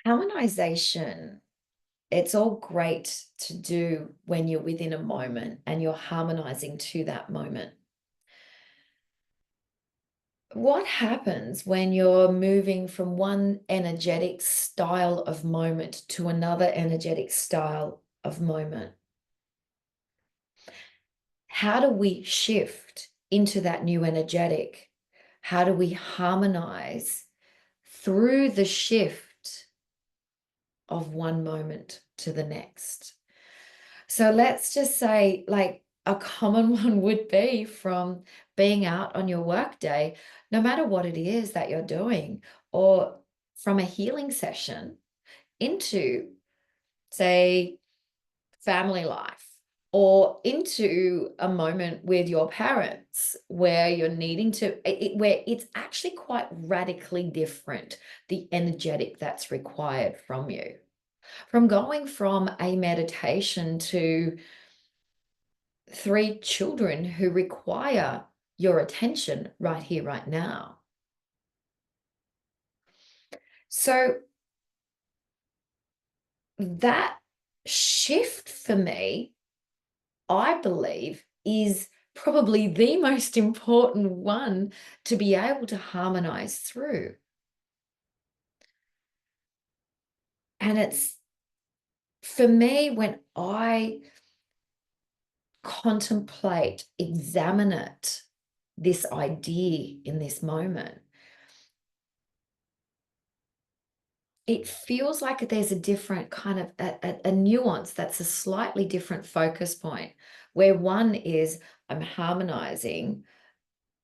Harmonization, it's all great to do when you're within a moment and you're harmonizing to that moment. What happens when you're moving from one energetic style of moment to another energetic style of moment? How do we shift into that new energetic? How do we harmonize through the shift of one moment to the next? So let's just say, like, a common one would be from being out on your work day, no matter what it is that you're doing, or from a healing session into, say, family life, or into a moment with your parents where you're needing to, where it's actually quite radically different, the energetic that's required from you. From going from a meditation to 3 children who require your attention right here, right now. So that shift for me, I believe, is probably the most important one to be able to harmonize through. And it's, for me, when I contemplate, examine it, this idea in this moment, it feels like there's a different kind of a nuance that's a slightly different focus point, where one is I'm harmonizing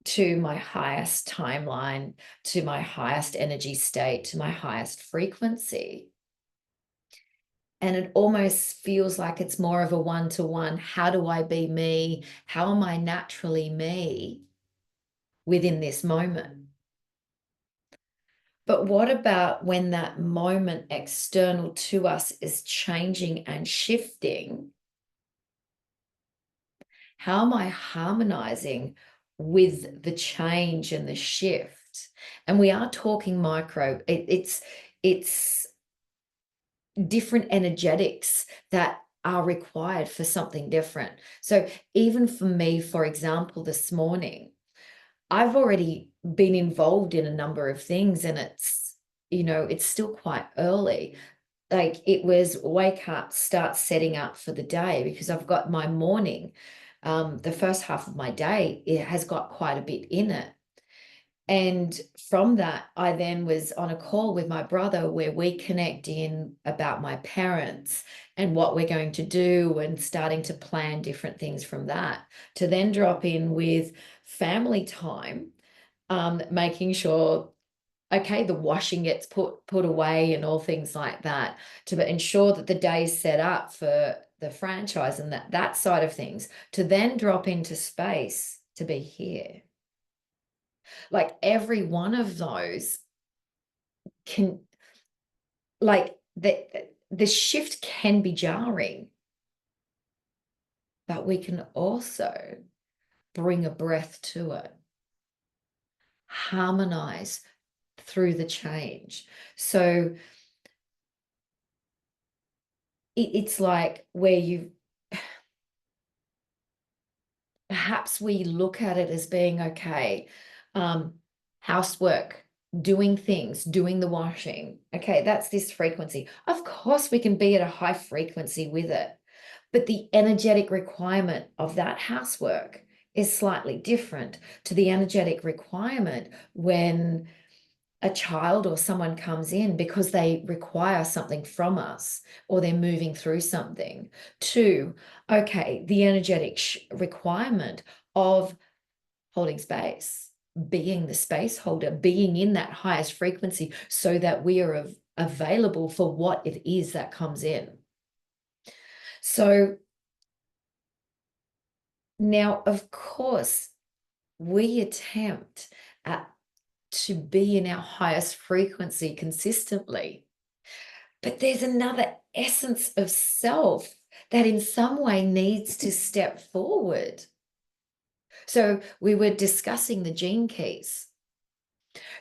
to my highest timeline, to my highest energy state, to my highest frequency. And it almost feels like it's more of a one-to-one. How do I be me? How am I naturally me within this moment? But what about when that moment external to us is changing and shifting? How am I harmonizing with the change and the shift? And we are talking micro, it's different energetics that are required for something different. So even for me, for example, this morning, I've already been involved in a number of things, and it's still quite early. Like, it was wake up, start setting up for the day, because I've got my morning, the first half of my day, it has got quite a bit in it. And from that, I then was on a call with my brother where we connect in about my parents and what we're going to do, and starting to plan different things from that, to then drop in with family time, making sure, okay, the washing gets put away and all things like that, to ensure that the day's set up for the franchise and that side of things, to then drop into space to be here. Like, every one of those can, like, the shift can be jarring, but we can also bring a breath to it, harmonize through the change. So it's like where perhaps we look at it as being okay, housework, doing things, doing the washing. Okay, that's this frequency. Of course, we can be at a high frequency with it, but the energetic requirement of that housework is slightly different to the energetic requirement when a child or someone comes in because they require something from us, or they're moving through something, to, okay, the energetic requirement of holding space, being the space holder, being in that highest frequency so that we are available for what it is that comes in. So now, of course, we attempt to be in our highest frequency consistently. But there's another essence of self that in some way needs to step forward. So we were discussing the gene keys.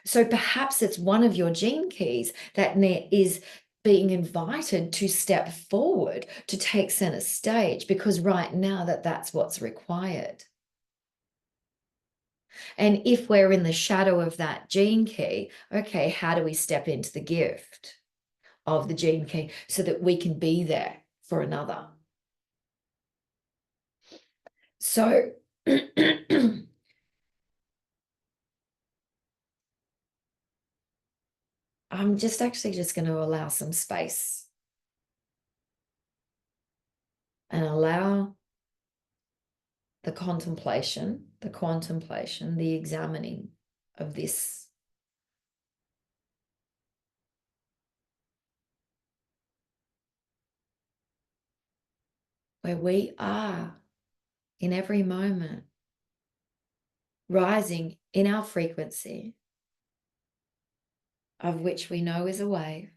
So perhaps it's one of your gene keys that is being invited to step forward, to take center stage, because right now that's what's required. And if we're in the shadow of that gene key, okay, how do we step into the gift of the gene key so that we can be there for another? So I'm just actually just going to allow some space and allow the contemplation, the examining of this. Where we are in every moment rising in our frequency, of which we know is a wave.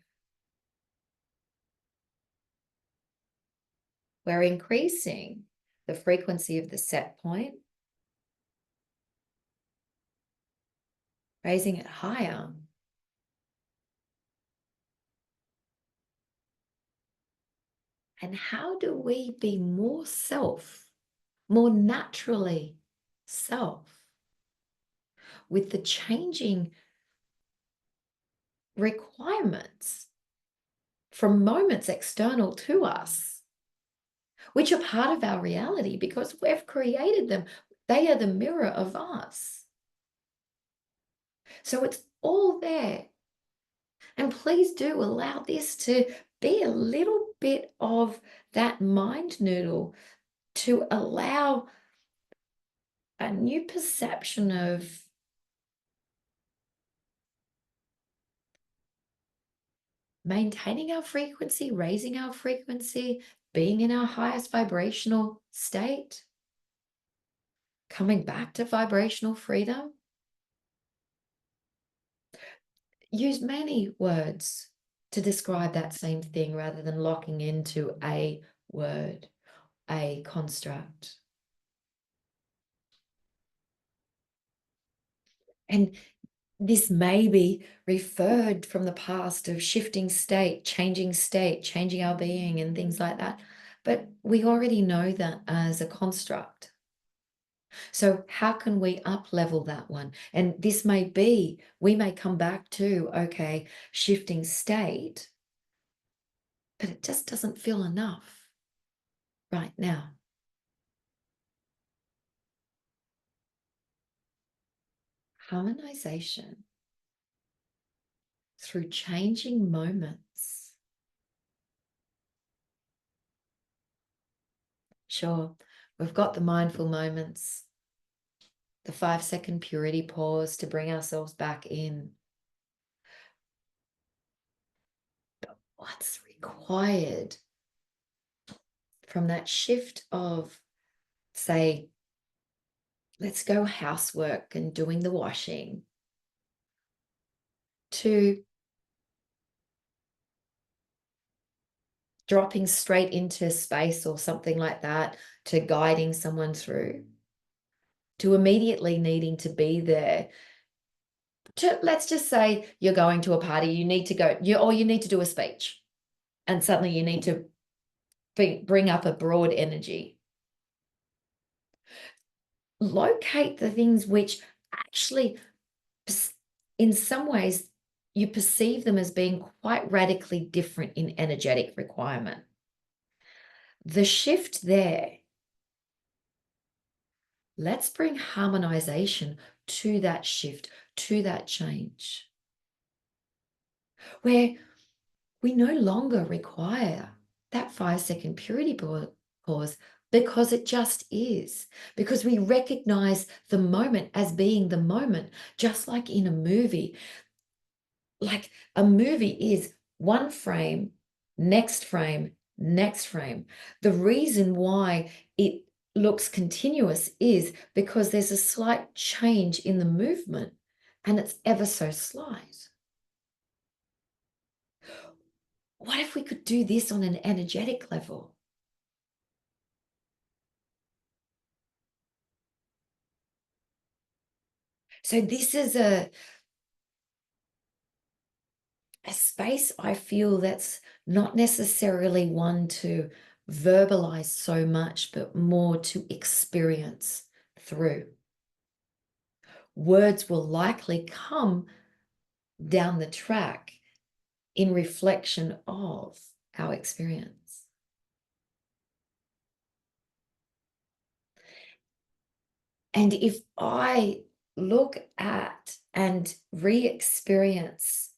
We're increasing the frequency of the set point, raising it higher. And how do we be more self, more naturally self, with the changing requirements from moments external to us, which are part of our reality because we've created them? They are the mirror of us. So it's all there. And please do allow this to be a little bit of that mind noodle to allow a new perception of maintaining our frequency, raising our frequency, being in our highest vibrational state, coming back to vibrational freedom. Use many words to describe that same thing rather than locking into a word, a construct. And this may be referred from the past of shifting state, changing our being and things like that. But we already know that as a construct. So how can we up level that one? And this may be, we may come back to, okay, shifting state, but it just doesn't feel enough right now. Harmonization through changing moments. Sure, we've got the mindful moments, the 5-second purity pause to bring ourselves back in. But what's required from that shift of, say, let's go housework and doing the washing, to dropping straight into space or something like that, to guiding someone through, to immediately needing to be there. Let's just say you're going to a party, you need to go, or you need to do a speech, and suddenly you need to bring up a broad energy. Locate the things which actually, in some ways, you perceive them as being quite radically different in energetic requirement. The shift there, let's bring harmonization to that shift, to that change, where we no longer require that 5-second purity pause because it just is, because we recognize the moment as being the moment, just like in a movie. Like a movie is one frame, next frame, next frame. The reason why it looks continuous is because there's a slight change in the movement and it's ever so slight. What if we could do this on an energetic level? So this is a space I feel that's not necessarily one to verbalize so much, but more to experience through. Words will likely come down the track in reflection of our experience. And if I look at and re-experience,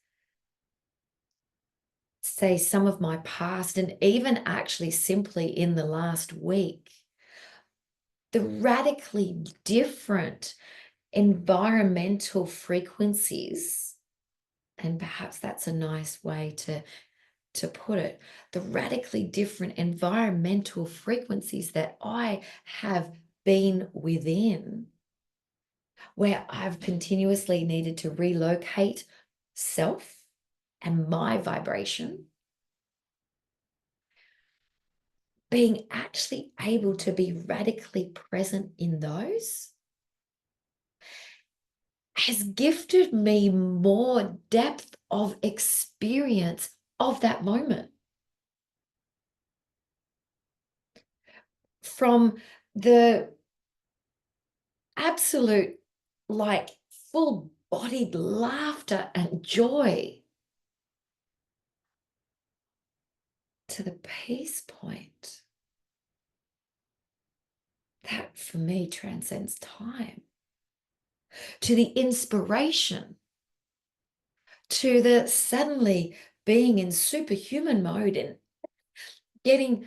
say, some of my past, and even actually simply in the last week, the radically different environmental frequencies, and perhaps that's a nice way to put it, the radically different environmental frequencies that I have been within, where I've continuously needed to relocate self and my vibration, being actually able to be radically present in those has gifted me more depth of experience of that moment. From the absolute, like, full-bodied laughter and joy to the peace point that for me transcends time, to the inspiration, to the suddenly being in superhuman mode and getting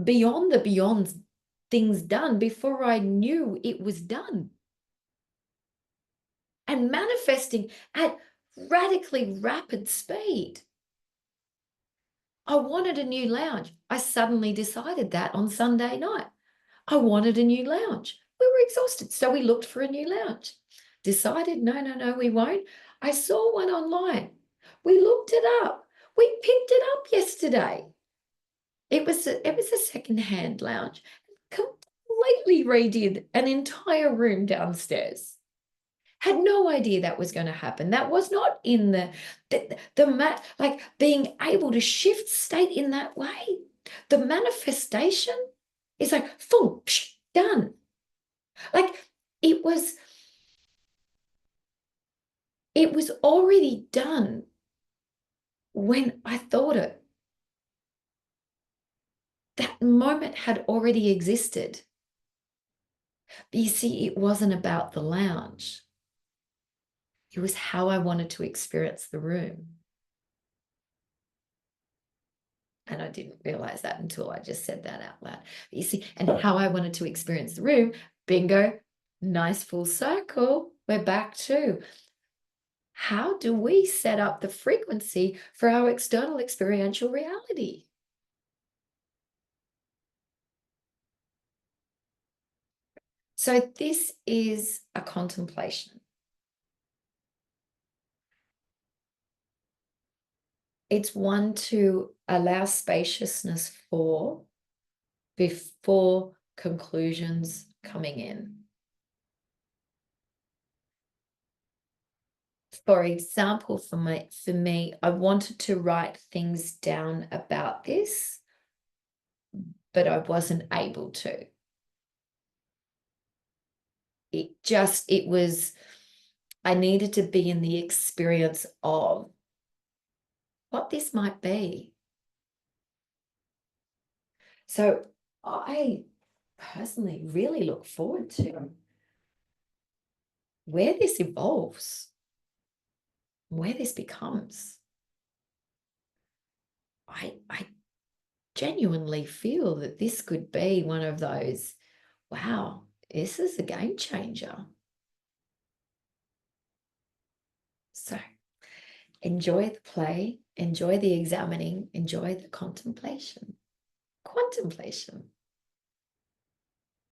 beyond the beyond things done before I knew it was done, and manifesting at radically rapid speed. I wanted a new lounge. I suddenly decided that on Sunday night. I wanted a new lounge. We were exhausted, so we looked for a new lounge. Decided, no, we won't. I saw one online. We looked it up. We picked it up yesterday. It was a second-hand lounge. Completely redid an entire room downstairs. Had no idea that was going to happen. That was not in the like being able to shift state in that way. The manifestation is like, boom, psh, done. Like it was already done when I thought it. That moment had already existed. But you see, it wasn't about the lounge. It was how I wanted to experience the room. And I didn't realize that until I just said that out loud. But you see, and how I wanted to experience the room, bingo, nice full circle. We're back to how do we set up the frequency for our external experiential reality? So this is a contemplation. It's one to allow spaciousness for before conclusions coming in. For example, for me, I wanted to write things down about this, but I wasn't able to. I needed to be in the experience of what this might be. So I personally really look forward to where this evolves, where this becomes. I genuinely feel that this could be one of those, wow, this is a game changer. So enjoy the play, enjoy the examining, enjoy the contemplation. Contemplation.